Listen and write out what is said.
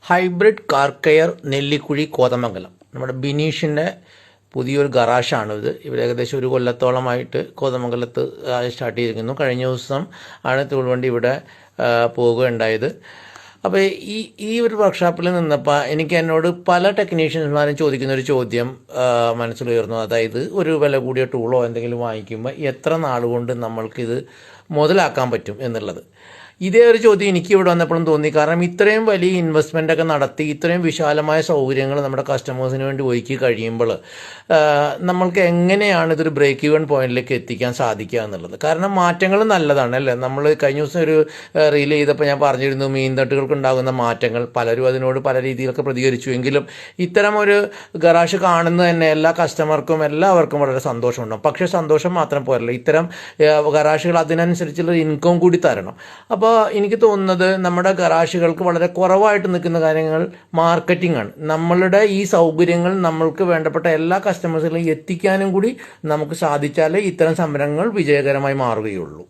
Hybrid car care Nellikuzhi Kothamangalam നമ്മുടെ ബിനീഷിൻ്റെ പുതിയൊരു ഗറാഷാണിത്. ഇവിടെ ഏകദേശം ഒരു കൊല്ലത്തോളമായിട്ട് കോതമംഗലത്ത് സ്റ്റാർട്ട് ചെയ്തിരിക്കുന്നു. കഴിഞ്ഞ ദിവസം ആണ് തൂൾവണ്ടി ഇവിടെ പോവുകയുണ്ടായത്. അപ്പോൾ ഈ ഒരു വർക്ക്ഷോപ്പിൽ നിന്നപ്പോൾ എനിക്ക് എന്നോട് പല ടെക്നീഷ്യന്മാരും ചോദിക്കുന്നൊരു ചോദ്യം മനസ്സിലുയർന്നു. അതായത് ഒരു വില കൂടിയ ടൂളോ എന്തെങ്കിലും വാങ്ങിക്കുമ്പോൾ എത്ര നാളുകൊണ്ട് നമ്മൾക്കിത് മുതലാക്കാൻ പറ്റും എന്നുള്ളത്. ഇതേ ഒരു ചോദ്യം എനിക്ക് ഇവിടെ വന്നപ്പോഴും തോന്നി. കാരണം ഇത്രയും വലിയ ഇൻവെസ്റ്റ്മെൻ്റ് ഒക്കെ നടത്തി ഇത്രയും വിശാലമായ സൗകര്യങ്ങൾ നമ്മുടെ കസ്റ്റമേഴ്സിന് വേണ്ടി ഒരുക്കി കഴിയുമ്പോൾ നമ്മൾക്ക് എങ്ങനെയാണ് ഇതൊരു ബ്രേക്ക് ഈവൻ പോയിന്റിലേക്ക് എത്തിക്കാൻ സാധിക്കുക എന്നുള്ളത്. കാരണം മാറ്റങ്ങൾ നല്ലതാണ് അല്ലേ. നമ്മൾ കഴിഞ്ഞ ദിവസം ഒരു റീൽ ചെയ്തപ്പോൾ ഞാൻ പറഞ്ഞിരുന്നു മീൻതട്ടുകൾക്ക് ഉണ്ടാകുന്ന മാറ്റങ്ങൾ. പലരും അതിനോട് പല രീതിയിലൊക്കെ പ്രതികരിച്ചു. എങ്കിലും ഇത്തരം ഒരു ഗറാഷ് കാണുന്നത് തന്നെ എല്ലാ കസ്റ്റമർക്കും എല്ലാവർക്കും വളരെ സന്തോഷമുണ്ടാകും. പക്ഷേ സന്തോഷം മാത്രം പോരല്ല, ഇത്തരം ഗറാഷുകൾ അതിനനുസരിച്ചുള്ള ഇൻകം കൂടി തരണം. അപ്പോൾ എനിക്ക് തോന്നുന്നത് നമ്മുടെ ഗറാഷുകൾക്ക് വളരെ കുറവായിട്ട് നിൽക്കുന്ന കാര്യങ്ങൾ മാർക്കറ്റിംഗ് ആണ്. നമ്മളുടെ ഈ സൗകര്യങ്ങൾ നമ്മൾക്ക് വേണ്ടപ്പെട്ട എല്ലാ കസ്റ്റമേഴ്സിലും എത്തിക്കാനും കൂടി നമുക്ക് സാധിച്ചാലേ ഇത്തരം സംരംഭങ്ങൾ വിജയകരമായി മാറുകയുള്ളൂ.